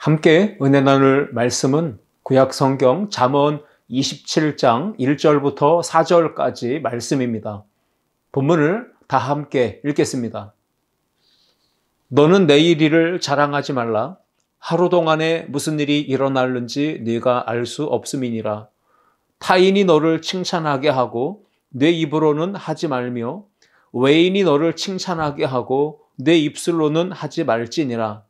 함께 은혜 나눌 말씀은 구약성경 잠언 27장 1절부터 4절까지 말씀입니다. 본문을 다 함께 읽겠습니다. 너는 내일 일을 자랑하지 말라. 하루 동안에 무슨 일이 일어날는지 네가 알 수 없음이니라. 타인이 너를 칭찬하게 하고 내 입으로는 하지 말며 외인이 너를 칭찬하게 하고 내 입술로는 하지 말지니라.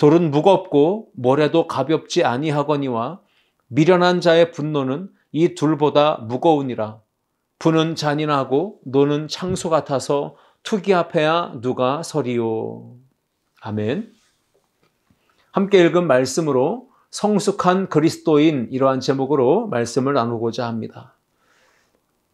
돌은 무겁고 모래도 가볍지 아니하거니와 미련한 자의 분노는 이 둘보다 무거우니라. 분은 잔인하고 노는 창수 같아서 투기 앞에야 누가 서리요. 아멘. 함께 읽은 말씀으로 성숙한 그리스도인, 이러한 제목으로 말씀을 나누고자 합니다.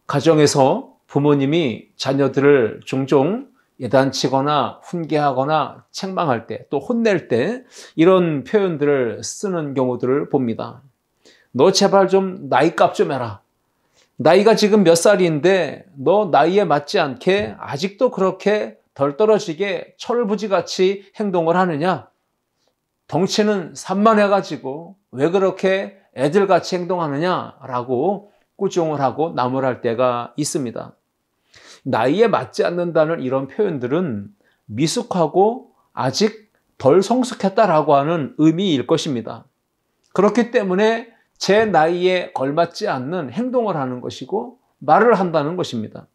가정에서 부모님이 자녀들을 종종 예단치거나 훈계하거나 책망할 때, 또 혼낼 때 이런 표현들을 쓰는 경우들을 봅니다. 너 제발 좀 나이값 좀 해라. 나이가 지금 몇 살인데 너 나이에 맞지 않게 아직도 그렇게 덜 떨어지게 철부지같이 행동을 하느냐? 덩치는 산만해가지고 왜 그렇게 애들같이 행동하느냐라고 꾸중을 하고 나무랄 때가 있습니다. 나이에 맞지 않는다는 이런 표현들은 미숙하고 아직 덜 성숙했다라고 하는 의미일 것입니다. 그렇기 때문에 제 나이에 걸맞지 않는 행동을 하는 것이고 말을 한다는 것입니다.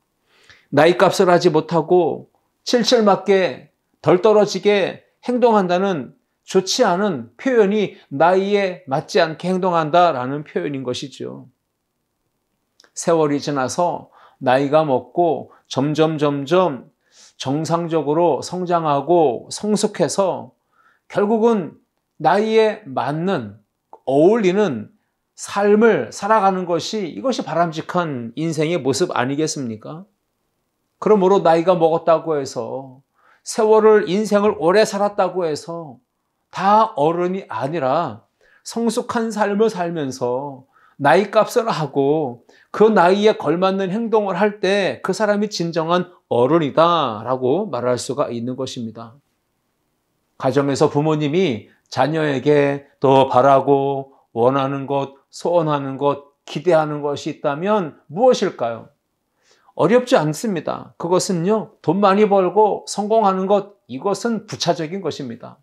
나이값을 하지 못하고 칠칠맞게 덜 떨어지게 행동한다는 좋지 않은 표현이 나이에 맞지 않게 행동한다라는 표현인 것이죠. 세월이 지나서 나이가 먹고 점점 정상적으로 성장하고 성숙해서 결국은 나이에 맞는, 어울리는 삶을 살아가는 것이, 이것이 바람직한 인생의 모습 아니겠습니까? 그러므로 나이가 먹었다고 해서, 세월을, 인생을 오래 살았다고 해서 다 어른이 아니라 성숙한 삶을 살면서 나이값을 하고 그 나이에 걸맞는 행동을 할 때 그 사람이 진정한 어른이다라고 말할 수가 있는 것입니다. 가정에서 부모님이 자녀에게 더 바라고 원하는 것, 소원하는 것, 기대하는 것이 있다면 무엇일까요? 어렵지 않습니다. 그것은요, 돈 많이 벌고 성공하는 것, 이것은 부차적인 것입니다.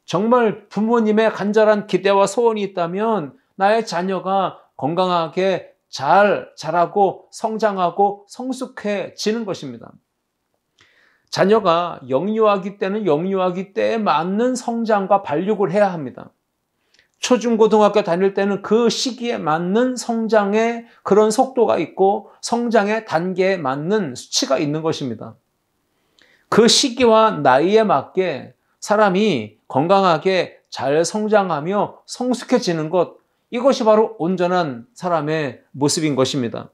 정말 부모님의 간절한 기대와 소원이 있다면 나의 자녀가 건강하게 잘 자라고 성장하고 성숙해지는 것입니다. 자녀가 영유아기 때는 영유아기 때에 맞는 성장과 발육을 해야 합니다. 초중고등학교 다닐 때는 그 시기에 맞는 성장의 그런 속도가 있고 성장의 단계에 맞는 수치가 있는 것입니다. 그 시기와 나이에 맞게 사람이 건강하게 잘 성장하며 성숙해지는 것, 이것이 바로 온전한 사람의 모습인 것입니다.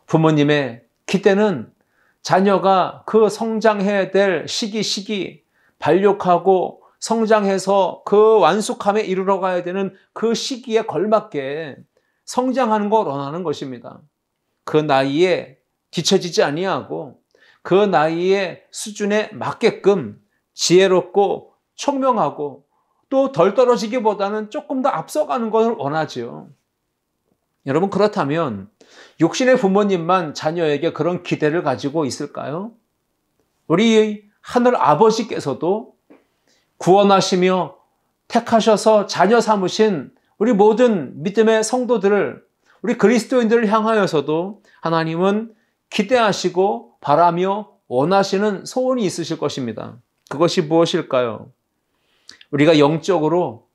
부모님의 기대는 자녀가 그 성장해야 될 시기, 발육하고 성장해서 그 완숙함에 이르러 가야 되는 그 시기에 걸맞게 성장하는 걸 원하는 것입니다. 그 나이에 뒤처지지 아니하고 그 나이의 수준에 맞게끔 지혜롭고 총명하고 또 덜 떨어지기보다는 조금 더 앞서가는 것을 원하죠. 여러분, 그렇다면 육신의 부모님만 자녀에게 그런 기대를 가지고 있을까요? 우리 하늘 아버지께서도 구원하시며 택하셔서 자녀 삼으신 우리 모든 믿음의 성도들을, 우리 그리스도인들을 향하여서도 하나님은 기대하시고 바라며 원하시는 소원이 있으실 것입니다. 그것이 무엇일까요? 우리가 영적으로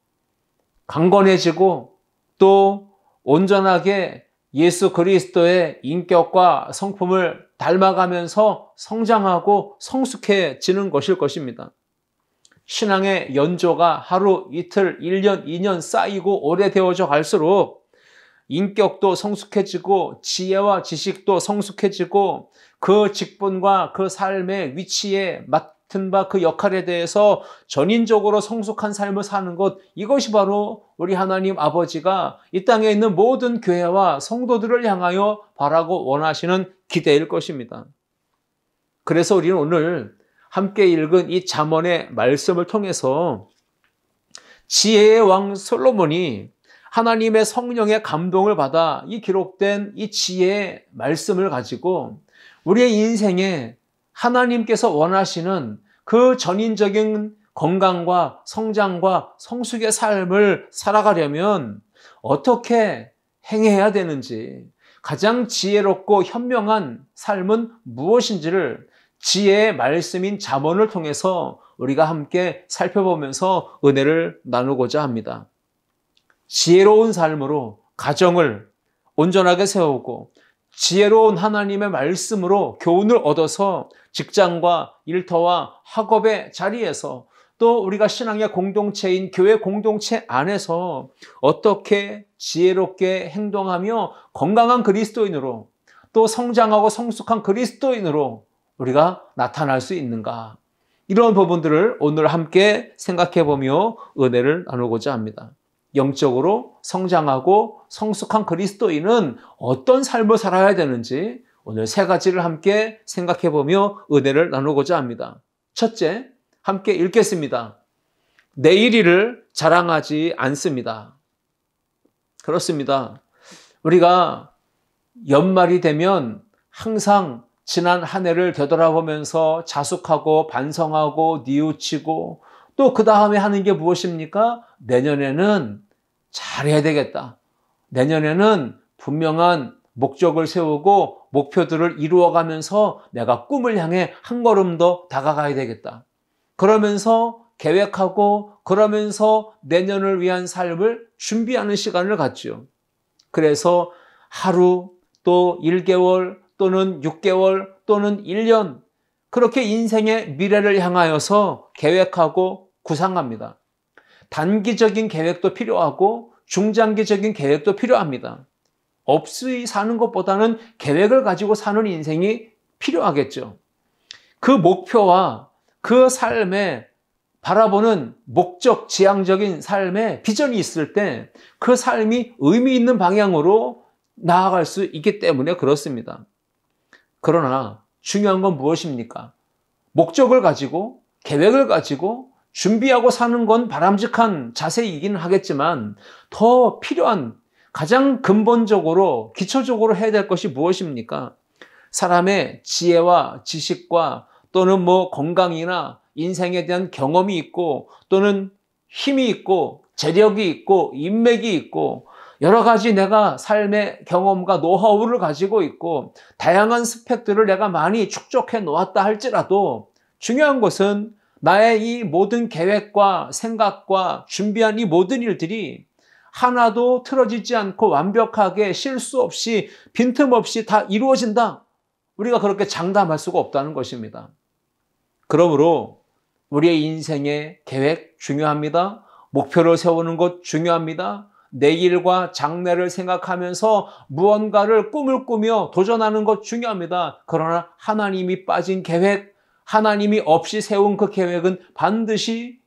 강건해지고 또 온전하게 예수 그리스도의 인격과 성품을 닮아가면서 성장하고 성숙해지는 것일 것입니다. 신앙의 연조가 하루, 이틀, 1년, 2년 쌓이고 오래되어져 갈수록 인격도 성숙해지고 지혜와 지식도 성숙해지고 그 직분과 그 삶의 위치에 맡은 바 그 역할에 대해서 전인적으로 성숙한 삶을 사는 것, 이것이 바로 우리 하나님 아버지가 이 땅에 있는 모든 교회와 성도들을 향하여 바라고 원하시는 기대일 것입니다. 그래서 우리는 오늘 함께 읽은 이 잠언의 말씀을 통해서 지혜의 왕 솔로몬이 하나님의 성령의 감동을 받아 이 기록된 이 지혜의 말씀을 가지고 우리의 인생에 하나님께서 원하시는 그 전인적인 건강과 성장과 성숙의 삶을 살아가려면 어떻게 행해야 되는지, 가장 지혜롭고 현명한 삶은 무엇인지를 지혜의 말씀인 잠언을 통해서 우리가 함께 살펴보면서 은혜를 나누고자 합니다. 지혜로운 삶으로 가정을 온전하게 세우고 지혜로운 하나님의 말씀으로 교훈을 얻어서 직장과 일터와 학업의 자리에서 또 우리가 신앙의 공동체인 교회 공동체 안에서 어떻게 지혜롭게 행동하며 건강한 그리스도인으로 또 성장하고 성숙한 그리스도인으로 우리가 나타날 수 있는가, 이런 부분들을 오늘 함께 생각해 보며 은혜를 나누고자 합니다. 영적으로 성장하고 성숙한 그리스도인은 어떤 삶을 살아야 되는지 오늘 세 가지를 함께 생각해 보며 은혜를 나누고자 합니다. 첫째, 함께 읽겠습니다. 내일 일을 자랑하지 않습니다. 그렇습니다. 우리가 연말이 되면 항상 지난 한 해를 되돌아보면서 자숙하고 반성하고 뉘우치고 또 그 다음에 하는 게 무엇입니까? 내년에는 잘해야 되겠다. 내년에는 분명한 목적을 세우고 목표들을 이루어가면서 내가 꿈을 향해 한 걸음 더 다가가야 되겠다. 그러면서 계획하고 그러면서 내년을 위한 삶을 준비하는 시간을 갖죠. 그래서 하루 또 1개월 또는 6개월 또는 1년 그렇게 인생의 미래를 향하여서 계획하고 구상합니다. 단기적인 계획도 필요하고 중장기적인 계획도 필요합니다. 없이 사는 것보다는 계획을 가지고 사는 인생이 필요하겠죠. 그 목표와 그 삶에 바라보는 목적, 지향적인 삶에 비전이 있을 때 그 삶이 의미 있는 방향으로 나아갈 수 있기 때문에 그렇습니다. 그러나 중요한 건 무엇입니까? 목적을 가지고 계획을 가지고 준비하고 사는 건 바람직한 자세이긴 하겠지만 더 필요한, 가장 근본적으로 기초적으로 해야 될 것이 무엇입니까? 사람의 지혜와 지식과 또는 건강이나 인생에 대한 경험이 있고 또는 힘이 있고 재력이 있고 인맥이 있고 여러 가지 내가 삶의 경험과 노하우를 가지고 있고 다양한 스펙들을 내가 많이 축적해 놓았다 할지라도 중요한 것은 나의 이 모든 계획과 생각과 준비한 이 모든 일들이 하나도 틀어지지 않고 완벽하게 실수 없이 빈틈없이 다 이루어진다. 우리가 그렇게 장담할 수가 없다는 것입니다. 그러므로 우리의 인생의 계획 중요합니다. 목표를 세우는 것 중요합니다. 내일과 장래를 생각하면서 무언가를 꿈을 꾸며 도전하는 것 중요합니다. 그러나 하나님이 빠진 계획, 하나님이 없이 세운 그 계획은 반드시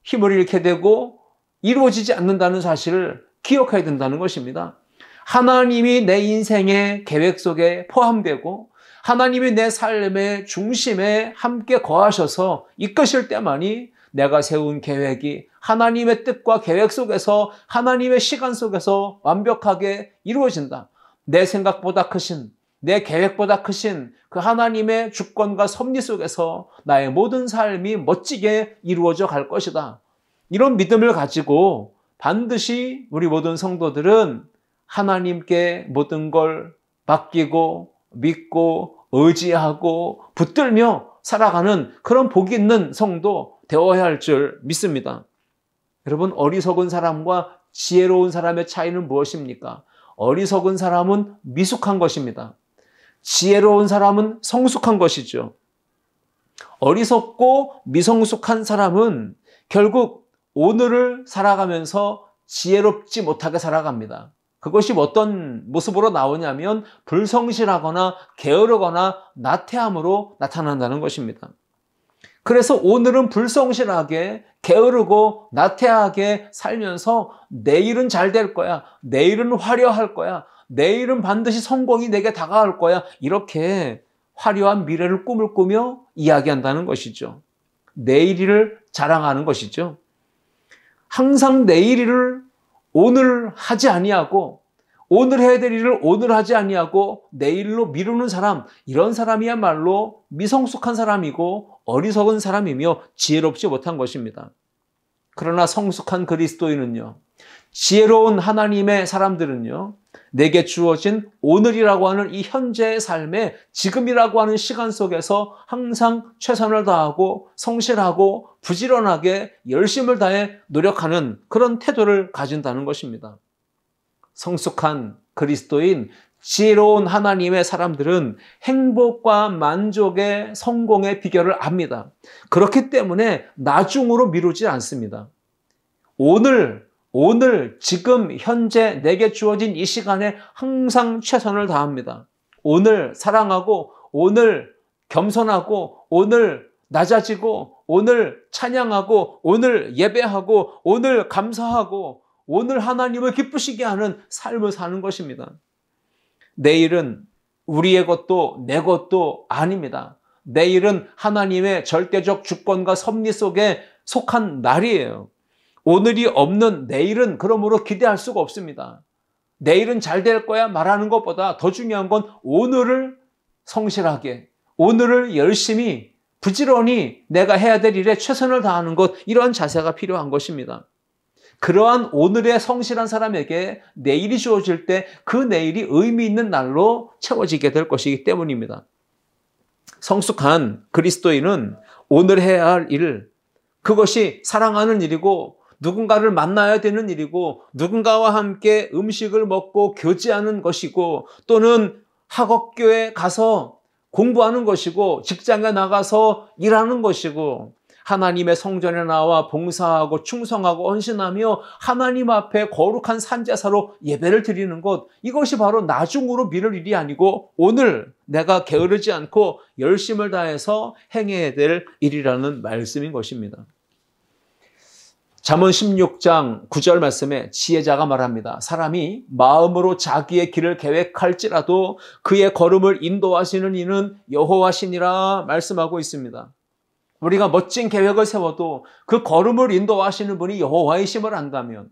힘을 잃게 되고 이루어지지 않는다는 사실을 기억해야 된다는 것입니다. 하나님이 내 인생의 계획 속에 포함되고 하나님이 내 삶의 중심에 함께 거하셔서 이끄실 때만이 내가 세운 계획이 하나님의 뜻과 계획 속에서 하나님의 시간 속에서 완벽하게 이루어진다. 내 생각보다 크신, 내 계획보다 크신 그 하나님의 주권과 섭리 속에서 나의 모든 삶이 멋지게 이루어져 갈 것이다. 이런 믿음을 가지고 반드시 우리 모든 성도들은 하나님께 모든 걸 맡기고 믿고 의지하고 붙들며 살아가는 그런 복 있는 성도 되어야 할 줄 믿습니다. 여러분, 어리석은 사람과 지혜로운 사람의 차이는 무엇입니까? 어리석은 사람은 미숙한 것입니다. 지혜로운 사람은 성숙한 것이죠. 어리석고 미성숙한 사람은 결국 오늘을 살아가면서 지혜롭지 못하게 살아갑니다. 그것이 어떤 모습으로 나오냐면 불성실하거나 게으르거나 나태함으로 나타난다는 것입니다. 그래서 오늘은 불성실하게 게으르고 나태하게 살면서 내일은 잘 될 거야, 내일은 화려할 거야, 내일은 반드시 성공이 내게 다가올 거야, 이렇게 화려한 미래를 꿈을 꾸며 이야기한다는 것이죠. 내일을 자랑하는 것이죠. 항상 내일 일을 오늘 하지 아니하고 오늘 해야 될 일을 오늘 하지 아니하고 내일로 미루는 사람, 이런 사람이야말로 미성숙한 사람이고 어리석은 사람이며 지혜롭지 못한 것입니다. 그러나 성숙한 그리스도인은요, 지혜로운 하나님의 사람들은요, 내게 주어진 오늘이라고 하는 이 현재의 삶에 지금이라고 하는 시간 속에서 항상 최선을 다하고 성실하고 부지런하게 열심을 다해 노력하는 그런 태도를 가진다는 것입니다. 성숙한 그리스도인, 지혜로운 하나님의 사람들은 행복과 만족의 성공의 비결을 압니다. 그렇기 때문에 나중으로 미루지 않습니다. 오늘 지금 현재 내게 주어진 이 시간에 항상 최선을 다합니다. 오늘 사랑하고, 오늘 겸손하고, 오늘 낮아지고, 오늘 찬양하고, 오늘 예배하고, 오늘 감사하고, 오늘 하나님을 기쁘시게 하는 삶을 사는 것입니다. 내일은 우리의 것도 내 것도 아닙니다. 내일은 하나님의 절대적 주권과 섭리 속에 속한 날이에요. 오늘이 없는 내일은 그러므로 기대할 수가 없습니다. 내일은 잘 될 거야 말하는 것보다 더 중요한 건 오늘을 성실하게, 오늘을 열심히 부지런히 내가 해야 될 일에 최선을 다하는 것, 이러한 자세가 필요한 것입니다. 그러한 오늘의 성실한 사람에게 내일이 주어질 때 그 내일이 의미 있는 날로 채워지게 될 것이기 때문입니다. 성숙한 그리스도인은 오늘 해야 할 일, 그것이 사랑하는 일이고 누군가를 만나야 되는 일이고 누군가와 함께 음식을 먹고 교제하는 것이고 또는 학업교에 가서 공부하는 것이고 직장에 나가서 일하는 것이고 하나님의 성전에 나와 봉사하고 충성하고 헌신하며 하나님 앞에 거룩한 산제사로 예배를 드리는 것, 이것이 바로 나중으로 미룰 일이 아니고 오늘 내가 게으르지 않고 열심을 다해서 행해야 될 일이라는 말씀인 것입니다. 잠언 16장 9절 말씀에 지혜자가 말합니다. 사람이 마음으로 자기의 길을 계획할지라도 그의 걸음을 인도하시는 이는 여호와시니라 말씀하고 있습니다. 우리가 멋진 계획을 세워도 그 걸음을 인도하시는 분이 여호와이심을 안다면,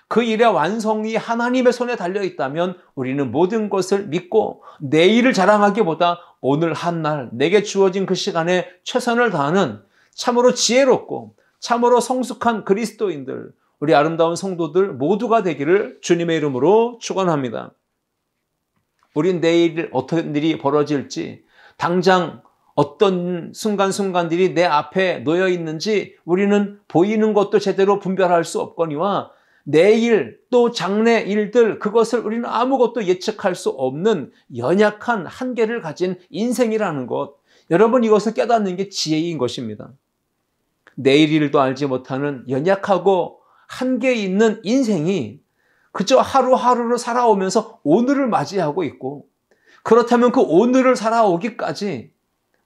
그 일의 완성이 하나님의 손에 달려있다면 우리는 모든 것을 믿고 내일을 자랑하기보다 오늘 한 날 내게 주어진 그 시간에 최선을 다하는 참으로 지혜롭고 참으로 성숙한 그리스도인들, 우리 아름다운 성도들 모두가 되기를 주님의 이름으로 축원합니다. 우린 내일 어떤 일이 벌어질지, 당장 어떤 순간순간들이 내 앞에 놓여 있는지 우리는 보이는 것도 제대로 분별할 수 없거니와 내일 또 장래 일들, 그것을 우리는 아무것도 예측할 수 없는 연약한 한계를 가진 인생이라는 것, 여러분 이것을 깨닫는 게 지혜인 것입니다. 내일 일도 알지 못하는 연약하고 한계 있는 인생이 그저 하루하루를 살아오면서 오늘을 맞이하고 있고, 그렇다면 그 오늘을 살아오기까지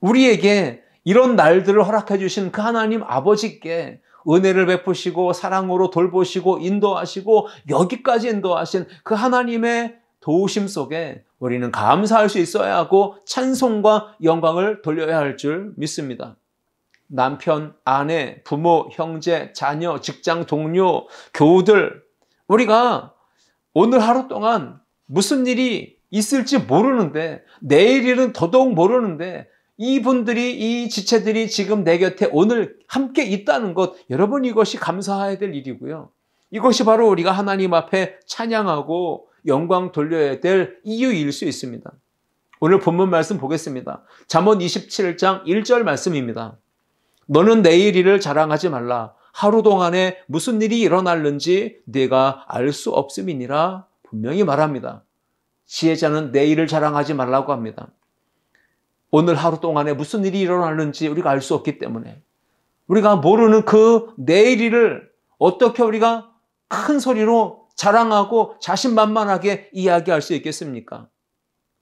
우리에게 이런 날들을 허락해 주신 그 하나님 아버지께 은혜를 베푸시고 사랑으로 돌보시고 인도하시고 여기까지 인도하신 그 하나님의 도우심 속에 우리는 감사할 수 있어야 하고 찬송과 영광을 돌려야 할 줄 믿습니다. 남편, 아내, 부모, 형제, 자녀, 직장 동료, 교우들, 우리가 오늘 하루 동안 무슨 일이 있을지 모르는데, 내일 일은 더더욱 모르는데 이분들이, 이 지체들이 지금 내 곁에 오늘 함께 있다는 것, 여러분 이것이 감사해야 될 일이고요. 이것이 바로 우리가 하나님 앞에 찬양하고 영광 돌려야 될 이유일 수 있습니다. 오늘 본문 말씀 보겠습니다. 잠언 27장 1절 말씀입니다. 너는 내일 일을 자랑하지 말라. 하루 동안에 무슨 일이 일어날는지 네가 알 수 없음이니라 분명히 말합니다. 지혜자는 내일을 자랑하지 말라고 합니다. 오늘 하루 동안에 무슨 일이 일어나는지 우리가 알 수 없기 때문에 우리가 모르는 그 내일을 어떻게 우리가 큰 소리로 자랑하고 자신만만하게 이야기할 수 있겠습니까?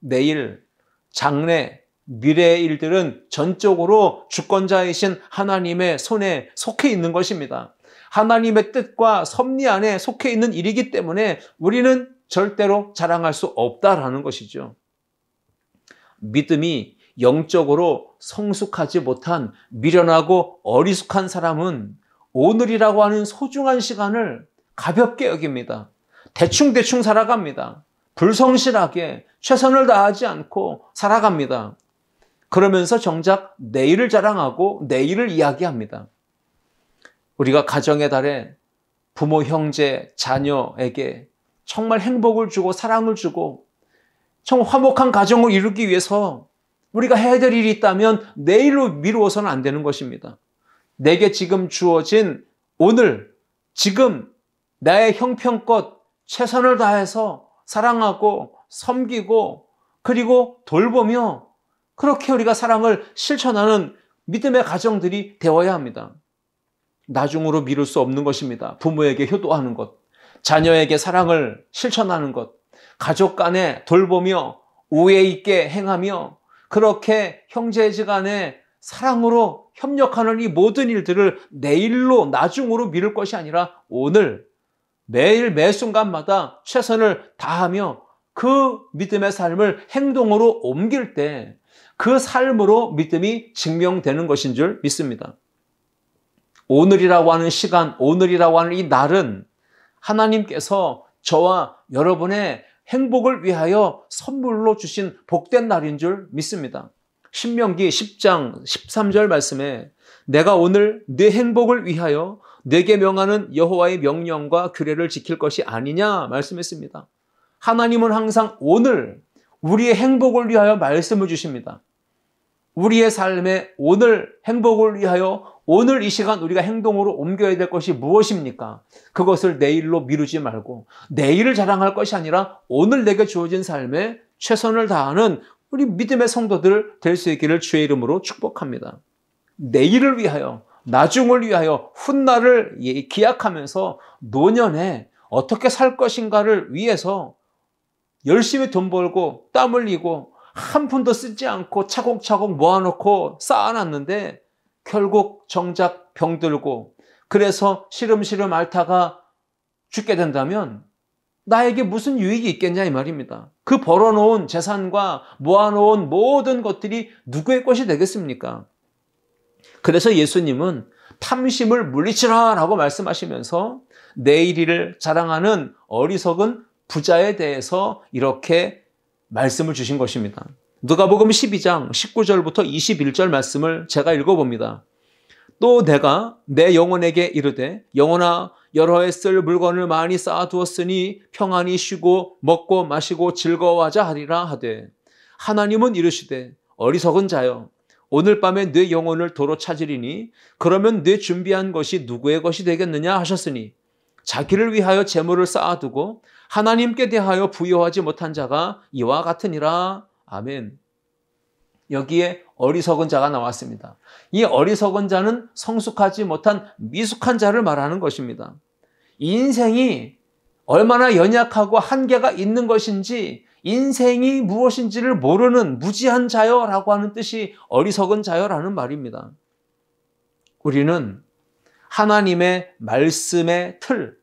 내일, 장래, 미래의 일들은 전적으로 주권자이신 하나님의 손에 속해 있는 것입니다. 하나님의 뜻과 섭리 안에 속해 있는 일이기 때문에 우리는 절대로 자랑할 수 없다라는 것이죠. 믿음이 영적으로 성숙하지 못한 미련하고 어리숙한 사람은 오늘이라고 하는 소중한 시간을 가볍게 여깁니다. 대충 살아갑니다. 불성실하게 최선을 다하지 않고 살아갑니다. 그러면서 정작 내일을 자랑하고 내일을 이야기합니다. 우리가 가정의 달에 부모, 형제, 자녀에게 정말 행복을 주고 사랑을 주고 정말 화목한 가정을 이루기 위해서 우리가 해야 될 일이 있다면 내일로 미루어서는 안 되는 것입니다. 내게 지금 주어진 오늘, 지금 나의 형편껏 최선을 다해서 사랑하고 섬기고 그리고 돌보며 그렇게 우리가 사랑을 실천하는 믿음의 가정들이 되어야 합니다. 나중으로 미룰 수 없는 것입니다. 부모에게 효도하는 것, 자녀에게 사랑을 실천하는 것, 가족 간에 돌보며 우애 있게 행하며 그렇게 형제지간에 사랑으로 협력하는 이 모든 일들을 내일로 나중으로 미룰 것이 아니라 오늘 매일 매 순간마다 최선을 다하며 그 믿음의 삶을 행동으로 옮길 때 그 삶으로 믿음이 증명되는 것인 줄 믿습니다. 오늘이라고 하는 시간, 오늘이라고 하는 이 날은 하나님께서 저와 여러분의 행복을 위하여 선물로 주신 복된 날인 줄 믿습니다. 신명기 10장 13절 말씀에 내가 오늘 네 행복을 위하여 네게 명하는 여호와의 명령과 규례를 지킬 것이 아니냐 말씀했습니다. 하나님은 항상 오늘 우리의 행복을 위하여 말씀을 주십니다. 우리의 삶의 오늘 행복을 위하여 오늘 이 시간 우리가 행동으로 옮겨야 될 것이 무엇입니까? 그것을 내일로 미루지 말고 내일을 자랑할 것이 아니라 오늘 내게 주어진 삶에 최선을 다하는 우리 믿음의 성도들 될 수 있기를 주의 이름으로 축복합니다. 내일을 위하여, 나중을 위하여 훗날을 기약하면서 노년에 어떻게 살 것인가를 위해서 열심히 돈 벌고 땀 흘리고 한 푼도 쓰지 않고 차곡차곡 모아놓고 쌓아놨는데 결국 정작 병들고 그래서 시름시름 앓다가 죽게 된다면 나에게 무슨 유익이 있겠냐 이 말입니다. 그 벌어놓은 재산과 모아놓은 모든 것들이 누구의 것이 되겠습니까? 그래서 예수님은 탐심을 물리치라 라고 말씀하시면서 내일을 자랑하는 어리석은 부자에 대해서 이렇게 말씀을 주신 것입니다. 누가복음 12장 19절부터 21절 말씀을 제가 읽어봅니다. 또 내가 내 영혼에게 이르되 영혼아 여러 해 쓸 물건을 많이 쌓아두었으니 평안히 쉬고 먹고 마시고 즐거워하자 하리라 하되 하나님은 이르시되 어리석은 자여 오늘 밤에 네 영혼을 도로 찾으리니 그러면 네 준비한 것이 누구의 것이 되겠느냐 하셨으니 자기를 위하여 재물을 쌓아두고 하나님께 대하여 부여하지 못한 자가 이와 같으니라. 아멘. 여기에 어리석은 자가 나왔습니다. 이 어리석은 자는 성숙하지 못한 미숙한 자를 말하는 것입니다. 인생이 얼마나 연약하고 한계가 있는 것인지 인생이 무엇인지를 모르는 무지한 자여라고 하는 뜻이 어리석은 자여라는 말입니다. 우리는 하나님의 말씀의 틀,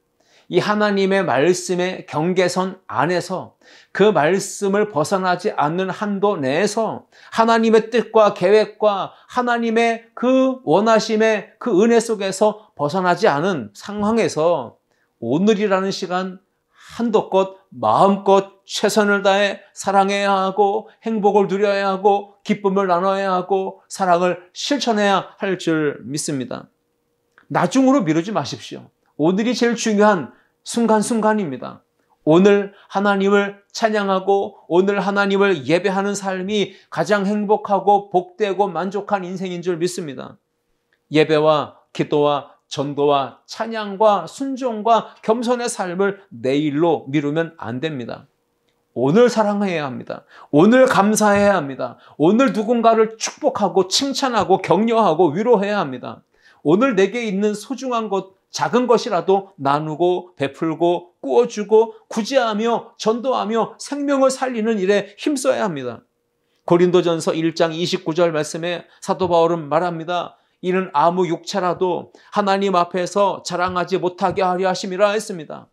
이 하나님의 말씀의 경계선 안에서 그 말씀을 벗어나지 않는 한도 내에서 하나님의 뜻과 계획과 하나님의 그 원하심의 그 은혜 속에서 벗어나지 않은 상황에서 오늘이라는 시간 한도껏 마음껏 최선을 다해 사랑해야 하고 행복을 누려야 하고 기쁨을 나눠야 하고 사랑을 실천해야 할 줄 믿습니다. 나중으로 미루지 마십시오. 오늘이 제일 중요한 순간순간입니다. 오늘 하나님을 찬양하고 오늘 하나님을 예배하는 삶이 가장 행복하고 복되고 만족한 인생인 줄 믿습니다. 예배와 기도와 전도와 찬양과 순종과 겸손의 삶을 내일로 미루면 안 됩니다. 오늘 사랑해야 합니다. 오늘 감사해야 합니다. 오늘 누군가를 축복하고 칭찬하고 격려하고 위로해야 합니다. 오늘 내게 있는 소중한 것, 작은 것이라도 나누고 베풀고 꾸어주고 구제하며 전도하며 생명을 살리는 일에 힘써야 합니다. 고린도전서 1장 29절 말씀에 사도 바울은 말합니다. 이는 아무 육체라도 하나님 앞에서 자랑하지 못하게 하려 하심이라 했습니다.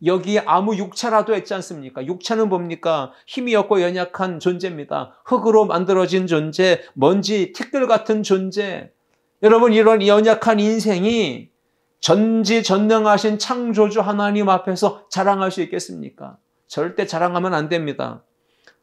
여기에 아무 육체라도 했지 않습니까? 육체는 뭡니까? 힘이 없고 연약한 존재입니다. 흙으로 만들어진 존재, 먼지, 티끌 같은 존재. 여러분, 이런 연약한 인생이 전지전능하신 창조주 하나님 앞에서 자랑할 수 있겠습니까? 절대 자랑하면 안 됩니다.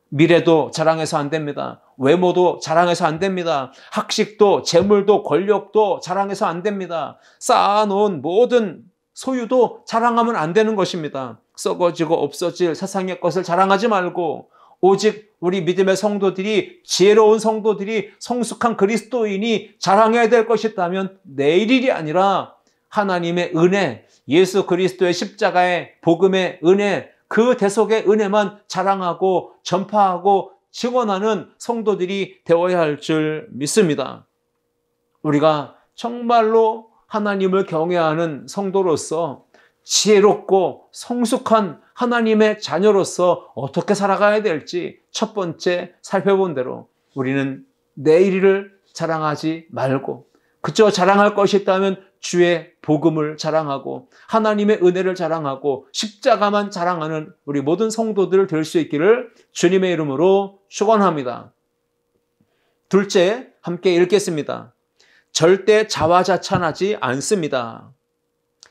미래도 자랑해서 안 됩니다. 외모도 자랑해서 안 됩니다. 학식도 재물도 권력도 자랑해서 안 됩니다. 쌓아놓은 모든 소유도 자랑하면 안 되는 것입니다. 썩어지고 없어질 세상의 것을 자랑하지 말고 오직 우리 믿음의 성도들이, 지혜로운 성도들이, 성숙한 그리스도인이 자랑해야 될 것이 있다면 내일 일이 아니라 하나님의 은혜, 예수 그리스도의 십자가의 복음의 은혜, 그 대속의 은혜만 자랑하고 전파하고 증언하는 성도들이 되어야 할 줄 믿습니다. 우리가 정말로 하나님을 경외하는 성도로서 지혜롭고 성숙한 하나님의 자녀로서 어떻게 살아가야 될지 첫 번째 살펴본 대로 우리는 내일을 자랑하지 말고 그저 자랑할 것이 있다면 주의 복음을 자랑하고 하나님의 은혜를 자랑하고 십자가만 자랑하는 우리 모든 성도들 될 수 있기를 주님의 이름으로 축원합니다. 둘째, 함께 읽겠습니다. 절대 자화자찬하지 않습니다.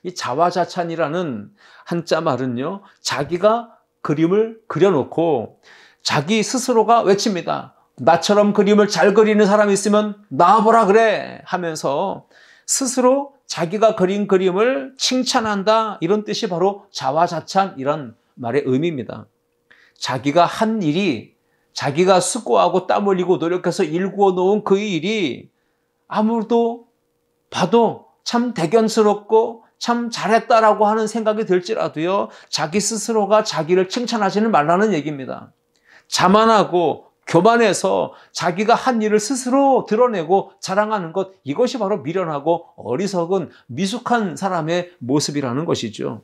이 자화자찬이라는 한자 말은요, 자기가 그림을 그려놓고 자기 스스로가 외칩니다. 나처럼 그림을 잘 그리는 사람이 있으면 나와보라 그래 하면서 스스로 자기가 그린 그림을 칭찬한다, 이런 뜻이 바로 자화자찬이란 말의 의미입니다. 자기가 한 일이, 자기가 수고하고 땀 흘리고 노력해서 일구어 놓은 그 일이 아무도 봐도 참 대견스럽고 참 잘했다라고 하는 생각이 들지라도요, 자기 스스로가 자기를 칭찬하지는 말라는 얘기입니다. 자만하고 교만해서 자기가 한 일을 스스로 드러내고 자랑하는 것, 이것이 바로 미련하고 어리석은 미숙한 사람의 모습이라는 것이죠.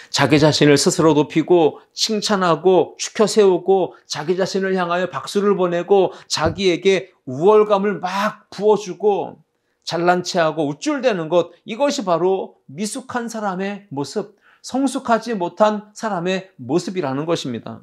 자기 자신을 스스로 높이고 칭찬하고 추켜 세우고 자기 자신을 향하여 박수를 보내고 자기에게 우월감을 막 부어주고 잘난 체하고 우쭐대는 것, 이것이 바로 미숙한 사람의 모습, 성숙하지 못한 사람의 모습이라는 것입니다.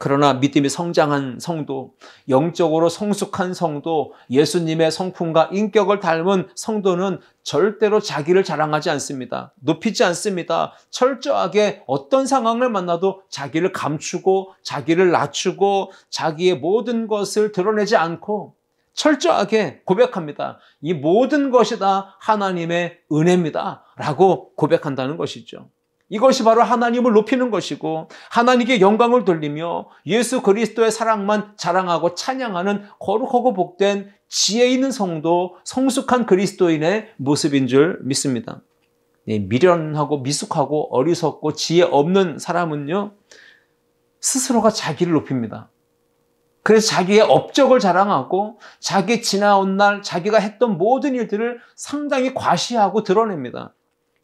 그러나 믿음이 성장한 성도, 영적으로 성숙한 성도, 예수님의 성품과 인격을 닮은 성도는 절대로 자기를 자랑하지 않습니다. 높이지 않습니다. 철저하게 어떤 상황을 만나도 자기를 감추고 자기를 낮추고 자기의 모든 것을 드러내지 않고 철저하게 고백합니다. 이 모든 것이 다 하나님의 은혜입니다 라고 고백한다는 것이죠. 이것이 바로 하나님을 높이는 것이고 하나님께 영광을 돌리며 예수 그리스도의 사랑만 자랑하고 찬양하는 거룩하고 복된 지혜 있는 성도, 성숙한 그리스도인의 모습인 줄 믿습니다. 미련하고 미숙하고 어리석고 지혜 없는 사람은요, 스스로가 자기를 높입니다. 그래서 자기의 업적을 자랑하고 자기 지나온 날 자기가 했던 모든 일들을 상당히 과시하고 드러냅니다.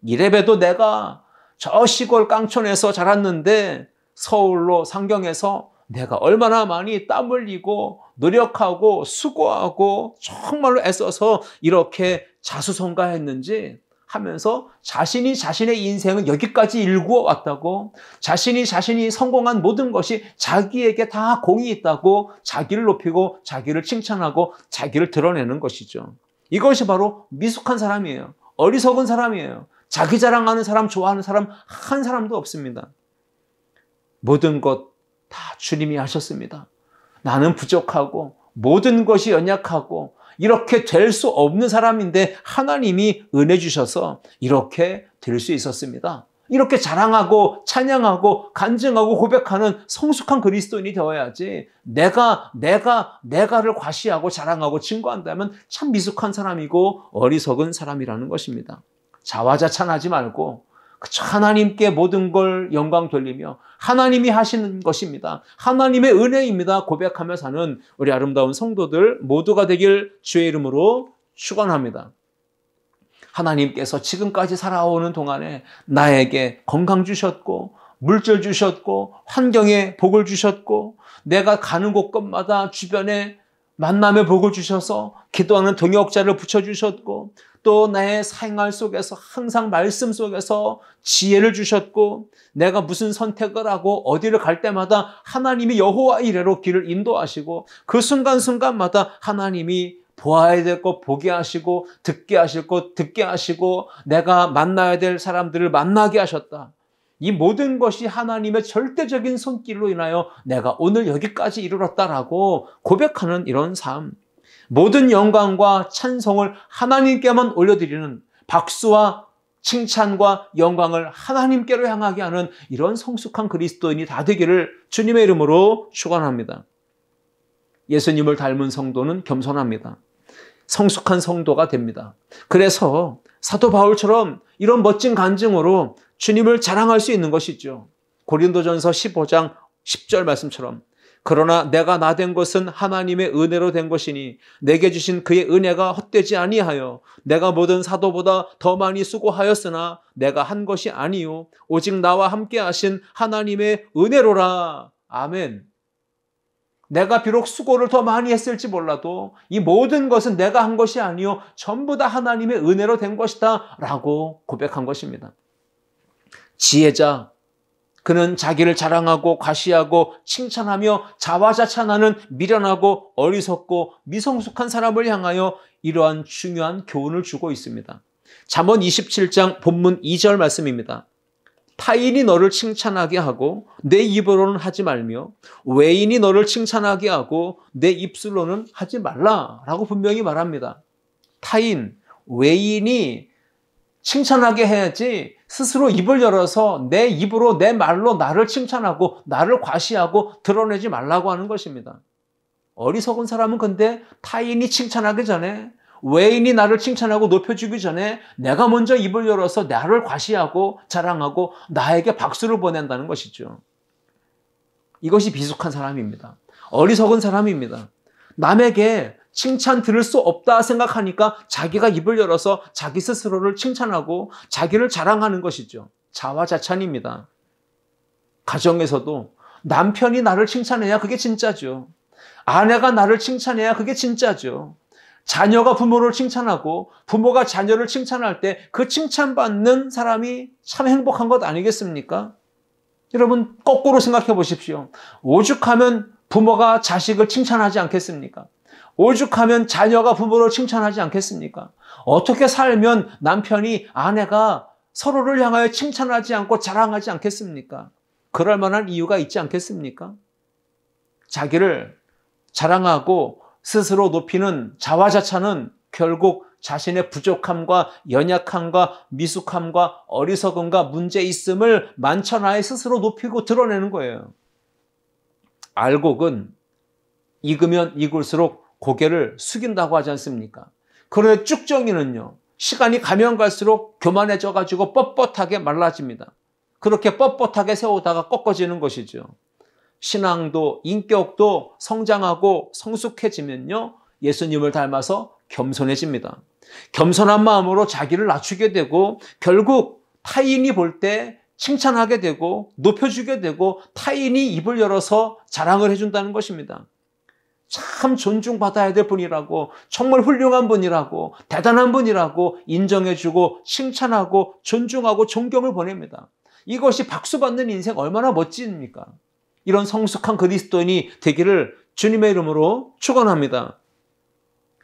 이래봬도 내가 저 시골 깡촌에서 자랐는데 서울로 상경해서 내가 얼마나 많이 땀 흘리고 노력하고 수고하고 정말로 애써서 이렇게 자수성가했는지 하면서 자신이 자신의 인생을 여기까지 일구어 왔다고, 자신이 성공한 모든 것이 자기에게 다 공이 있다고 자기를 높이고 자기를 칭찬하고 자기를 드러내는 것이죠. 이것이 바로 미숙한 사람이에요. 어리석은 사람이에요. 자기 자랑하는 사람, 좋아하는 사람 한 사람도 없습니다. 모든 것 다 주님이 하셨습니다. 나는 부족하고 모든 것이 연약하고 이렇게 될 수 없는 사람인데 하나님이 은혜 주셔서 이렇게 될 수 있었습니다. 이렇게 자랑하고 찬양하고 간증하고 고백하는 성숙한 그리스도인이 되어야지 내가를 과시하고 자랑하고 증거한다면 참 미숙한 사람이고 어리석은 사람이라는 것입니다. 자화자찬하지 말고 그저 하나님께 모든 걸 영광 돌리며 하나님이 하시는 것입니다. 하나님의 은혜입니다. 고백하며 사는 우리 아름다운 성도들 모두가 되길 주의 이름으로 축원합니다. 하나님께서 지금까지 살아오는 동안에 나에게 건강 주셨고 물질 주셨고 환경에 복을 주셨고 내가 가는 곳곳마다 주변에 만남의 복을 주셔서 기도하는 동역자를 붙여주셨고 또 나의 생활 속에서 항상 말씀 속에서 지혜를 주셨고 내가 무슨 선택을 하고 어디를 갈 때마다 하나님이 여호와 이레로 길을 인도하시고 그 순간순간마다 하나님이 보아야 될 것 보게 하시고 듣게 하실 것 듣게 하시고 내가 만나야 될 사람들을 만나게 하셨다. 이 모든 것이 하나님의 절대적인 손길로 인하여 내가 오늘 여기까지 이르렀다라고 고백하는 이런 삶. 모든 영광과 찬송을 하나님께만 올려드리는, 박수와 칭찬과 영광을 하나님께로 향하게 하는 이런 성숙한 그리스도인이 다 되기를 주님의 이름으로 축원합니다. 예수님을 닮은 성도는 겸손합니다. 성숙한 성도가 됩니다. 그래서 사도 바울처럼 이런 멋진 간증으로 주님을 자랑할 수 있는 것이죠. 고린도전서 15장 10절 말씀처럼 그러나 내가 나 된 것은 하나님의 은혜로 된 것이니 내게 주신 그의 은혜가 헛되지 아니하여 내가 모든 사도보다 더 많이 수고하였으나 내가 한 것이 아니요 오직 나와 함께 하신 하나님의 은혜로라. 아멘. 내가 비록 수고를 더 많이 했을지 몰라도 이 모든 것은 내가 한 것이 아니요 전부 다 하나님의 은혜로 된 것이다 라고 고백한 것입니다. 지혜자, 그는 자기를 자랑하고 과시하고 칭찬하며 자화자찬하는 미련하고 어리석고 미성숙한 사람을 향하여 이러한 중요한 교훈을 주고 있습니다. 잠언 27장 본문 2절 말씀입니다. 타인이 너를 칭찬하게 하고 내 입으로는 하지 말며 외인이 너를 칭찬하게 하고 내 입술로는 하지 말라라고 분명히 말합니다. 타인, 외인이 칭찬하게 해야지 스스로 입을 열어서 내 입으로 내 말로 나를 칭찬하고 나를 과시하고 드러내지 말라고 하는 것입니다. 어리석은 사람은 근데 타인이 칭찬하기 전에 외인이 나를 칭찬하고 높여주기 전에 내가 먼저 입을 열어서 나를 과시하고 자랑하고 나에게 박수를 보낸다는 것이죠. 이것이 비숙한 사람입니다. 어리석은 사람입니다. 남에게 칭찬 들을 수 없다 생각하니까 자기가 입을 열어서 자기 스스로를 칭찬하고 자기를 자랑하는 것이죠. 자화자찬입니다. 가정에서도 남편이 나를 칭찬해야 그게 진짜죠. 아내가 나를 칭찬해야 그게 진짜죠. 자녀가 부모를 칭찬하고 부모가 자녀를 칭찬할 때 그 칭찬받는 사람이 참 행복한 것 아니겠습니까? 여러분 거꾸로 생각해 보십시오. 오죽하면 부모가 자식을 칭찬하지 않겠습니까? 오죽하면 자녀가 부모를 칭찬하지 않겠습니까? 어떻게 살면 남편이 아내가 서로를 향하여 칭찬하지 않고 자랑하지 않겠습니까? 그럴 만한 이유가 있지 않겠습니까? 자기를 자랑하고 스스로 높이는 자화자찬은 결국 자신의 부족함과 연약함과 미숙함과 어리석음과 문제있음을 만천하에 스스로 높이고 드러내는 거예요. 알곡은 익으면 익을수록 고개를 숙인다고 하지 않습니까? 그런데 쭉정이는요, 시간이 가면 갈수록 교만해져 가지고 뻣뻣하게 말라집니다. 그렇게 뻣뻣하게 세우다가 꺾어지는 것이죠. 신앙도 인격도 성장하고 성숙해지면요, 예수님을 닮아서 겸손해집니다. 겸손한 마음으로 자기를 낮추게 되고 결국 타인이 볼 때 칭찬하게 되고 높여주게 되고 타인이 입을 열어서 자랑을 해준다는 것입니다. 참 존중받아야 될 분이라고, 정말 훌륭한 분이라고, 대단한 분이라고 인정해주고 칭찬하고 존중하고 존경을 보냅니다. 이것이 박수받는 인생 얼마나 멋집니까? 이런 성숙한 그리스도인이 되기를 주님의 이름으로 축원합니다.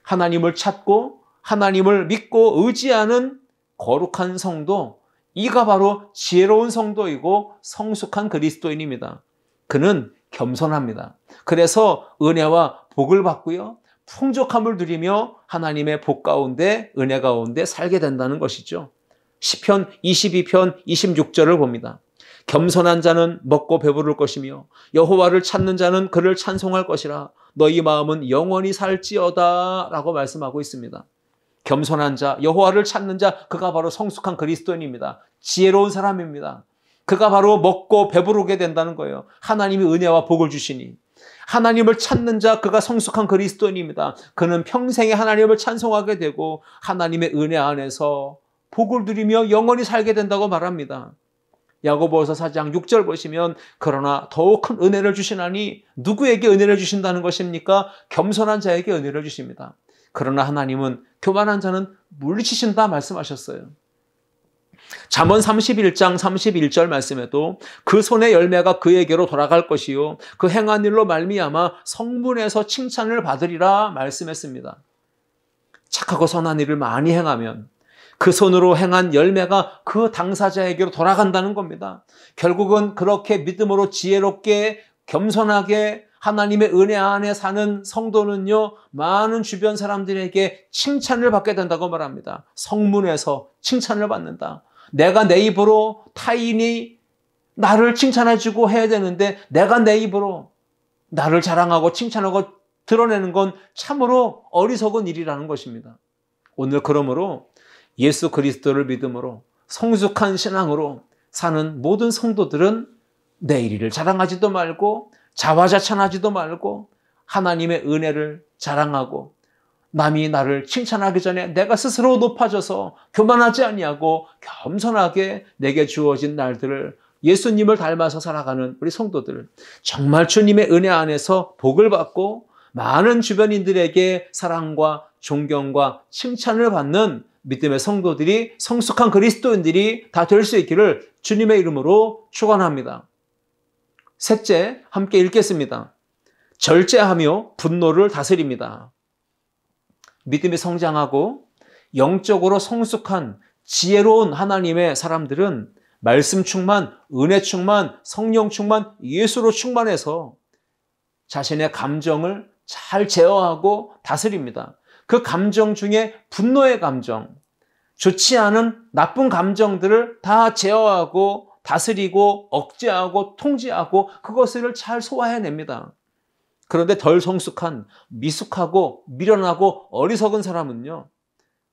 하나님을 찾고 하나님을 믿고 의지하는 거룩한 성도, 이가 바로 지혜로운 성도이고 성숙한 그리스도인입니다. 그는 겸손합니다. 그래서 은혜와 복을 받고요, 풍족함을 누리며 하나님의 복 가운데 은혜 가운데 살게 된다는 것이죠. 시편 22편 26절을 봅니다. 겸손한 자는 먹고 배부를 것이며 여호와를 찾는 자는 그를 찬송할 것이라. 너희 마음은 영원히 살지어다 라고 말씀하고 있습니다. 겸손한 자, 여호와를 찾는 자, 그가 바로 성숙한 그리스도인입니다. 지혜로운 사람입니다. 그가 바로 먹고 배부르게 된다는 거예요. 하나님이 은혜와 복을 주시니. 하나님을 찾는 자, 그가 성숙한 그리스도인입니다. 그는 평생에 하나님을 찬송하게 되고 하나님의 은혜 안에서 복을 누리며 영원히 살게 된다고 말합니다. 야고보서 4장 6절 보시면 그러나 더욱 큰 은혜를 주시나니, 누구에게 은혜를 주신다는 것입니까? 겸손한 자에게 은혜를 주십니다. 그러나 하나님은 교만한 자는 물리치신다 말씀하셨어요. 잠언 31장 31절 말씀에도 그 손의 열매가 그에게로 돌아갈 것이요 그 행한 일로 말미암아 성문에서 칭찬을 받으리라 말씀했습니다. 착하고 선한 일을 많이 행하면 그 손으로 행한 열매가 그 당사자에게로 돌아간다는 겁니다. 결국은 그렇게 믿음으로 지혜롭게 겸손하게 하나님의 은혜 안에 사는 성도는요, 많은 주변 사람들에게 칭찬을 받게 된다고 말합니다. 성문에서 칭찬을 받는다. 내가 내 입으로 타인이 나를 칭찬해주고 해야 되는데 내가 내 입으로 나를 자랑하고 칭찬하고 드러내는 건 참으로 어리석은 일이라는 것입니다. 오늘 그러므로 예수 그리스도를 믿음으로 성숙한 신앙으로 사는 모든 성도들은 내 일을 자랑하지도 말고 자화자찬하지도 말고 하나님의 은혜를 자랑하고 남이 나를 칭찬하기 전에 내가 스스로 높아져서 교만하지 아니하고 겸손하게 내게 주어진 날들을 예수님을 닮아서 살아가는 우리 성도들, 정말 주님의 은혜 안에서 복을 받고 많은 주변인들에게 사랑과 존경과 칭찬을 받는 믿음의 성도들이, 성숙한 그리스도인들이 다 될 수 있기를 주님의 이름으로 축원합니다. 셋째, 함께 읽겠습니다. 절제하며 분노를 다스립니다. 믿음이 성장하고 영적으로 성숙한 지혜로운 하나님의 사람들은 말씀 충만, 은혜 충만, 성령 충만, 예수로 충만해서 자신의 감정을 잘 제어하고 다스립니다. 그 감정 중에 분노의 감정, 좋지 않은 나쁜 감정들을 다 제어하고 다스리고 억제하고 통제하고 그것을 잘 소화해냅니다. 그런데 덜 성숙한 미숙하고 미련하고 어리석은 사람은요,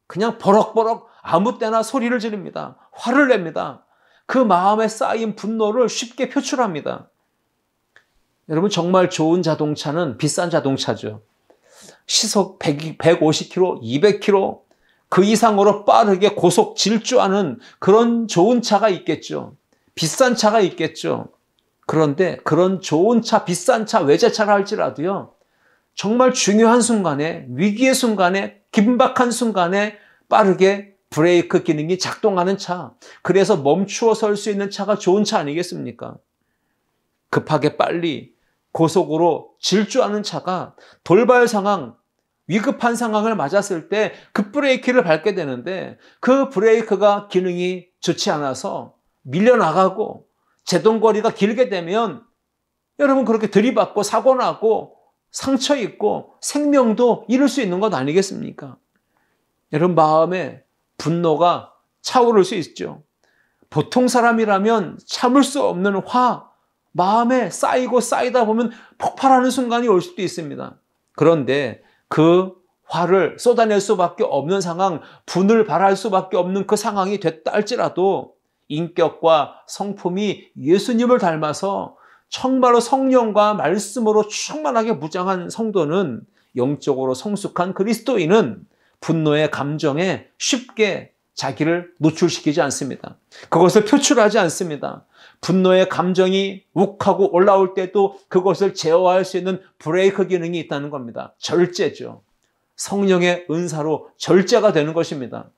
그냥 버럭버럭 아무 때나 소리를 지릅니다. 화를 냅니다. 그 마음에 쌓인 분노를 쉽게 표출합니다. 여러분, 정말 좋은 자동차는 비싼 자동차죠. 시속 150km, 200km 그 이상으로 빠르게 고속 질주하는 그런 좋은 차가 있겠죠. 비싼 차가 있겠죠. 그런데 그런 좋은 차, 비싼 차, 외제차라 할지라도요, 정말 중요한 순간에, 위기의 순간에, 긴박한 순간에 빠르게 브레이크 기능이 작동하는 차, 그래서 멈추어 설 수 있는 차가 좋은 차 아니겠습니까? 급하게 빨리 고속으로 질주하는 차가 돌발 상황, 위급한 상황을 맞았을 때 급브레이크를 밟게 되는데 그 브레이크가 기능이 좋지 않아서 밀려나가고 제동거리가 길게 되면 여러분 그렇게 들이받고 사고 나고 상처 입고 생명도 잃을 수 있는 것 아니겠습니까? 여러분, 마음에 분노가 차오를 수 있죠. 보통 사람이라면 참을 수 없는 화, 마음에 쌓이고 쌓이다 보면 폭발하는 순간이 올 수도 있습니다. 그런데 그 화를 쏟아낼 수밖에 없는 상황, 분을 발할 수밖에 없는 그 상황이 됐다 할지라도 인격과 성품이 예수님을 닮아서 정말로 성령과 말씀으로 충만하게 무장한 성도는, 영적으로 성숙한 그리스도인은 분노의 감정에 쉽게 자기를 노출시키지 않습니다. 그것을 표출하지 않습니다. 분노의 감정이 욱하고 올라올 때도 그것을 제어할 수 있는 브레이크 기능이 있다는 겁니다. 절제죠. 성령의 은사로 절제가 되는 것입니다.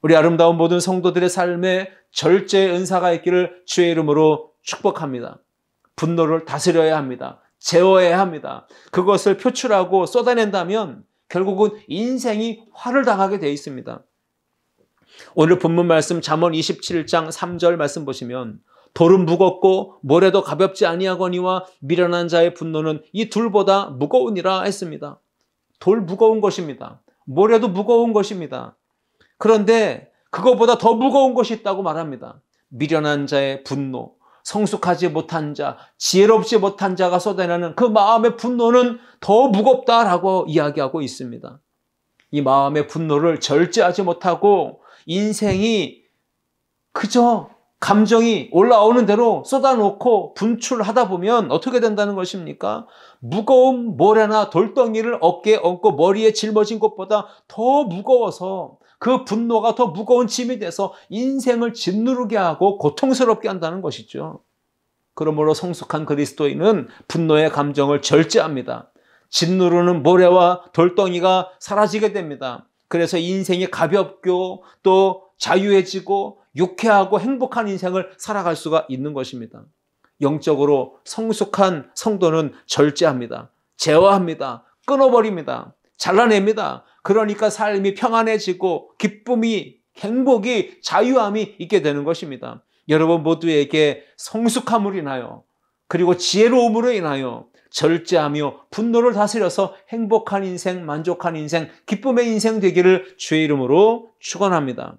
우리 아름다운 모든 성도들의 삶에 절제의 은사가 있기를 주의 이름으로 축복합니다. 분노를 다스려야 합니다. 제어해야 합니다. 그것을 표출하고 쏟아낸다면 결국은 인생이 화를 당하게 되어 있습니다. 오늘 본문 말씀 잠언 27장 3절 말씀 보시면 돌은 무겁고 모래도 가볍지 아니하거니와 미련한 자의 분노는 이 둘보다 무거우니라 했습니다. 돌 무거운 것입니다. 모래도 무거운 것입니다. 그런데 그것보다 더 무거운 것이 있다고 말합니다. 미련한 자의 분노, 성숙하지 못한 자, 지혜롭지 못한 자가 쏟아내는 그 마음의 분노는 더 무겁다라고 이야기하고 있습니다. 이 마음의 분노를 절제하지 못하고 인생이 그저 감정이 올라오는 대로 쏟아놓고 분출하다 보면 어떻게 된다는 것입니까? 무거운 모래나 돌덩이를 어깨에 얹고 머리에 짊어진 것보다 더 무거워서 그 분노가 더 무거운 짐이 돼서 인생을 짓누르게 하고 고통스럽게 한다는 것이죠. 그러므로 성숙한 그리스도인은 분노의 감정을 절제합니다. 짓누르는 모래와 돌덩이가 사라지게 됩니다. 그래서 인생이 가볍고 또 자유해지고 유쾌하고 행복한 인생을 살아갈 수가 있는 것입니다. 영적으로 성숙한 성도는 절제합니다. 제어합니다. 끊어버립니다. 잘라냅니다. 그러니까 삶이 평안해지고 기쁨이, 행복이, 자유함이 있게 되는 것입니다. 여러분 모두에게 성숙함으로 인하여 그리고 지혜로움으로 인하여 절제하며 분노를 다스려서 행복한 인생, 만족한 인생, 기쁨의 인생 되기를 주의 이름으로 축원합니다.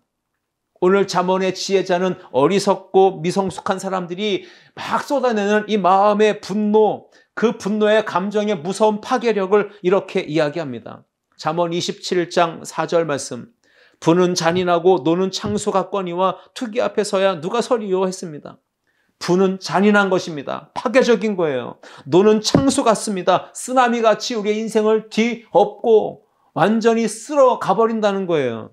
오늘 잠언의 지혜자는 어리석고 미성숙한 사람들이 막 쏟아내는 이 마음의 분노, 그 분노의 감정의 무서운 파괴력을 이렇게 이야기합니다. 잠언 27장 4절 말씀. 분은 잔인하고 노는 창수 같거니와 투기 앞에 서야 누가 서리요 했습니다. 분은 잔인한 것입니다. 파괴적인 거예요. 노는 창수 같습니다. 쓰나미같이 우리의 인생을 뒤엎고 완전히 쓸어 가버린다는 거예요.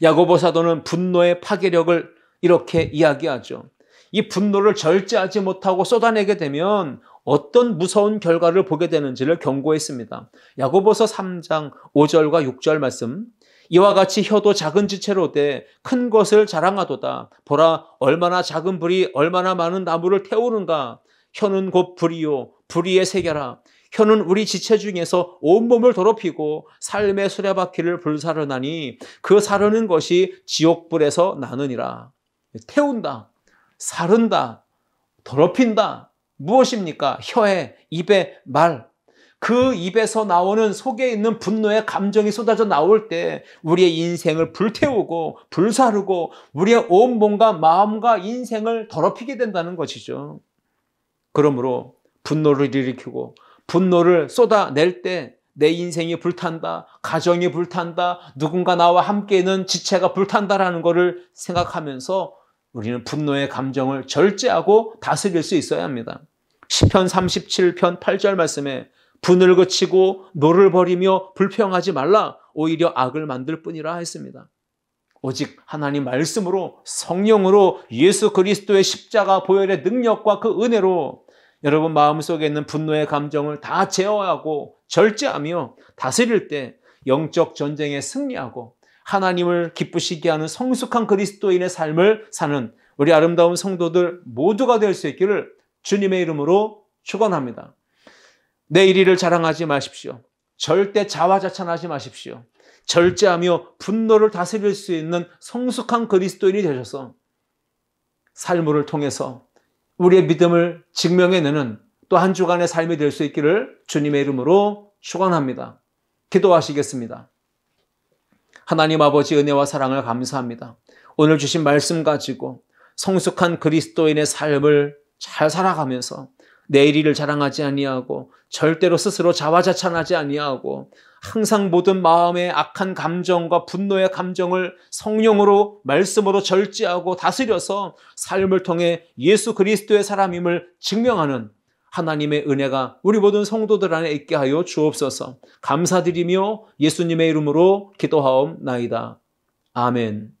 야고보 사도는 분노의 파괴력을 이렇게 이야기하죠. 이 분노를 절제하지 못하고 쏟아내게 되면 어떤 무서운 결과를 보게 되는지를 경고했습니다. 야고보서 3장 5절과 6절 말씀. 이와 같이 혀도 작은 지체로 돼 큰 것을 자랑하도다. 보라, 얼마나 작은 불이 얼마나 많은 나무를 태우는가. 혀는 곧 불이요, 불의의 세계라. 혀는 우리 지체 중에서 온몸을 더럽히고 삶의 수레바퀴를 불사르나니 그 사르는 것이 지옥불에서 나느니라. 태운다, 사른다, 더럽힌다. 무엇입니까? 혀에, 입에, 말. 그 입에서 나오는 속에 있는 분노의 감정이 쏟아져 나올 때 우리의 인생을 불태우고 불사르고 우리의 온몸과 마음과 인생을 더럽히게 된다는 것이죠. 그러므로 분노를 일으키고 분노를 쏟아낼 때 내 인생이 불탄다, 가정이 불탄다, 누군가 나와 함께 있는 지체가 불탄다라는 것을 생각하면서 우리는 분노의 감정을 절제하고 다스릴 수 있어야 합니다. 시편 37편 8절 말씀에 분을 그치고 노를 버리며 불평하지 말라. 오히려 악을 만들 뿐이라 했습니다. 오직 하나님 말씀으로 성령으로 예수 그리스도의 십자가 보혈의 능력과 그 은혜로 여러분 마음속에 있는 분노의 감정을 다 제어하고 절제하며 다스릴 때 영적 전쟁에 승리하고 하나님을 기쁘시게 하는 성숙한 그리스도인의 삶을 사는 우리 아름다운 성도들 모두가 될 수 있기를 주님의 이름으로 축원합니다. 내 일을 자랑하지 마십시오. 절대 자화자찬하지 마십시오. 절제하며 분노를 다스릴 수 있는 성숙한 그리스도인이 되셔서 삶을 통해서 우리의 믿음을 증명해내는 또 한 주간의 삶이 될 수 있기를 주님의 이름으로 축원합니다. 기도하시겠습니다. 하나님 아버지 은혜와 사랑을 감사합니다. 오늘 주신 말씀 가지고 성숙한 그리스도인의 삶을 잘 살아가면서 내 일을 자랑하지 아니하고 절대로 스스로 자화자찬하지 아니하고 항상 모든 마음의 악한 감정과 분노의 감정을 성령으로 말씀으로 절제하고 다스려서 삶을 통해 예수 그리스도의 사람임을 증명하는 하나님의 은혜가 우리 모든 성도들 안에 있게 하여 주옵소서. 감사드리며 예수님의 이름으로 기도하옵나이다. 아멘.